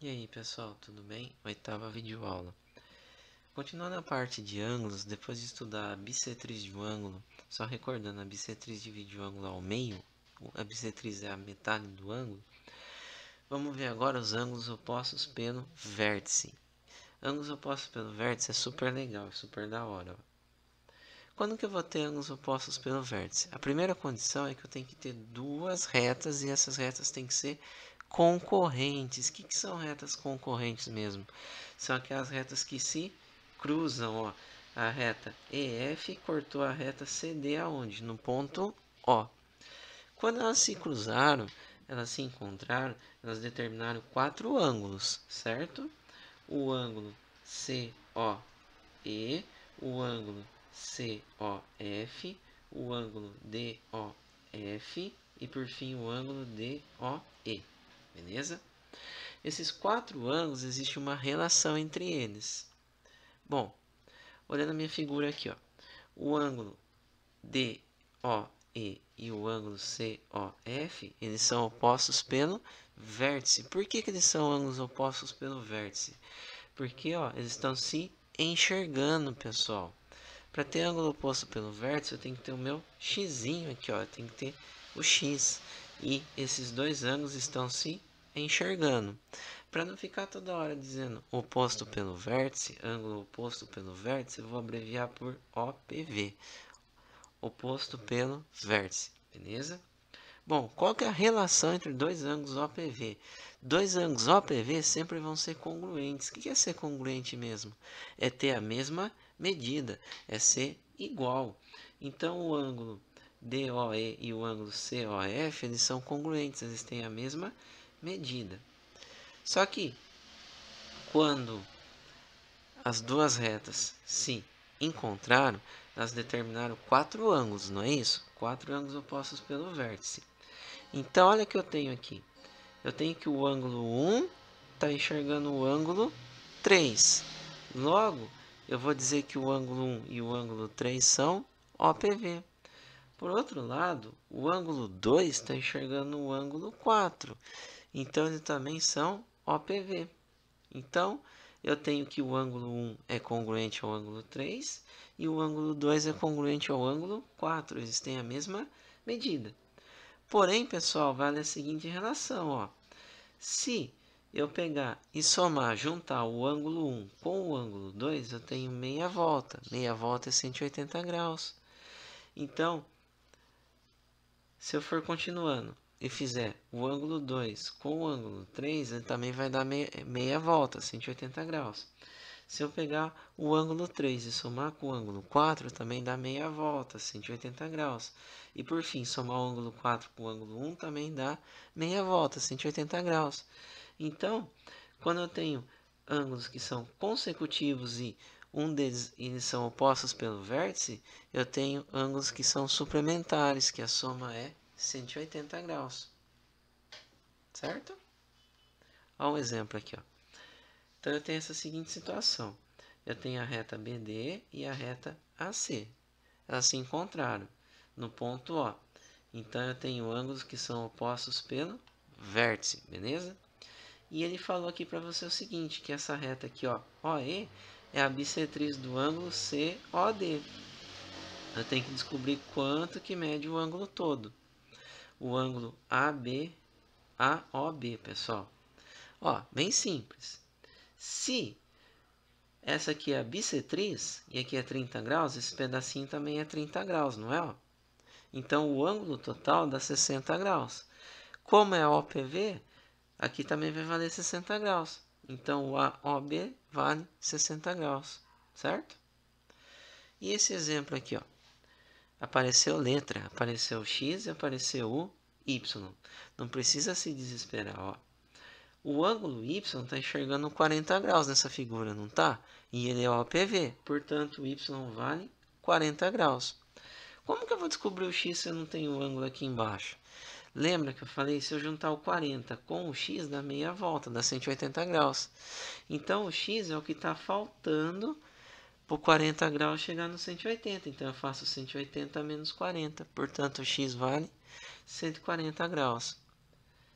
E aí pessoal, tudo bem? Oitava videoaula. Continuando a parte de ângulos, depois de estudar a bissetriz de um ângulo, só recordando, a bissetriz divide o ângulo ao meio, a bissetriz é a metade do ângulo. Vamos ver agora os ângulos opostos pelo vértice. Ângulos opostos pelo vértice é super legal, é super da hora. Quando que eu vou ter ângulos opostos pelo vértice? A primeira condição é que eu tenho que ter duas retas e essas retas têm que ser concorrentes. O que são retas concorrentes mesmo? São aquelas retas que se cruzam, ó. A reta EF cortou a reta CD aonde? No ponto O. Quando elas se cruzaram, elas se encontraram, elas determinaram quatro ângulos, certo? O ângulo COE, o ângulo COF, o ângulo DOF e por fim o ângulo DOE, beleza? Esses quatro ângulos, existe uma relação entre eles. Bom, olhando a minha figura aqui, ó, o ângulo DOE e o ângulo COF, eles são opostos pelo vértice. Por que eles são ângulos opostos pelo vértice? Porque ó, eles estão se enxergando, pessoal. Para ter ângulo oposto pelo vértice, eu tenho que ter o meu xzinho aqui, ó, eu tenho que ter o x. E esses dois ângulos estão se enxergando. Para não ficar toda hora dizendo oposto pelo vértice, ângulo oposto pelo vértice, eu vou abreviar por OPV. Oposto pelo vértice, beleza? Bom, qual que é a relação entre dois ângulos OPV? Dois ângulos OPV sempre vão ser congruentes. O que é ser congruente mesmo? É ter a mesma medida, é ser igual. Então, o ângulo DOE e o ângulo COF, eles são congruentes, eles têm a mesma medida. Só que, quando as duas retas se encontraram, elas determinaram quatro ângulos, não é isso? Quatro ângulos opostos pelo vértice. Então, olha o que eu tenho aqui. Eu tenho que o ângulo 1 está enxergando o ângulo 3. Logo, eu vou dizer que o ângulo 1 e o ângulo 3 são OPV. Por outro lado, o ângulo 2 está enxergando o ângulo 4. Então, eles também são OPV. Então, eu tenho que o ângulo 1 é congruente ao ângulo 3 e o ângulo 2 é congruente ao ângulo 4. Eles têm a mesma medida. Porém, pessoal, vale a seguinte relação, ó. Se eu pegar e somar, juntar o ângulo 1 com o ângulo 2, eu tenho meia volta. Meia volta é 180 graus. Então, se eu for continuando e fizer o ângulo 2 com o ângulo 3, ele também vai dar meia volta, 180 graus. Se eu pegar o ângulo 3 e somar com o ângulo 4, também dá meia volta, 180 graus. E por fim, somar o ângulo 4 com o ângulo 1 também dá meia volta, 180 graus. Então, quando eu tenho ângulos que são consecutivos e um deles eles são opostos pelo vértice, eu tenho ângulos que são suplementares, que a soma é 180 graus. Certo? Olha um exemplo aqui, ó. Então, eu tenho essa seguinte situação. Eu tenho a reta BD e a reta AC. Elas se encontraram no ponto O. Então, eu tenho ângulos que são opostos pelo vértice, beleza? E ele falou aqui para você o seguinte, que essa reta aqui, ó, OE, é a bissetriz do ângulo COD. Eu tenho que descobrir quanto que mede o ângulo todo. O ângulo AOB, pessoal. Ó, bem simples. Se essa aqui é a bissetriz e aqui é 30 graus, esse pedacinho também é 30 graus, não é? Ó? Então, o ângulo total dá 60 graus. Como é OPV, aqui também vai valer 60 graus. Então, o AOB vale 60 graus, certo? E esse exemplo aqui, ó. Apareceu letra, apareceu X e apareceu o Y. Não precisa se desesperar, ó. O ângulo Y está enxergando 40 graus nessa figura, não está? E ele é OPV, portanto, o Y vale 40 graus. Como que eu vou descobrir o X se eu não tenho o ângulo aqui embaixo? Lembra que eu falei, se eu juntar o 40 com o X, dá meia volta, dá 180 graus. Então, o X é o que está faltando para o 40 graus chegar no 180. Então, eu faço 180 menos 40. Portanto, o X vale 140 graus.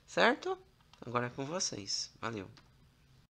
Certo? Agora é com vocês. Valeu.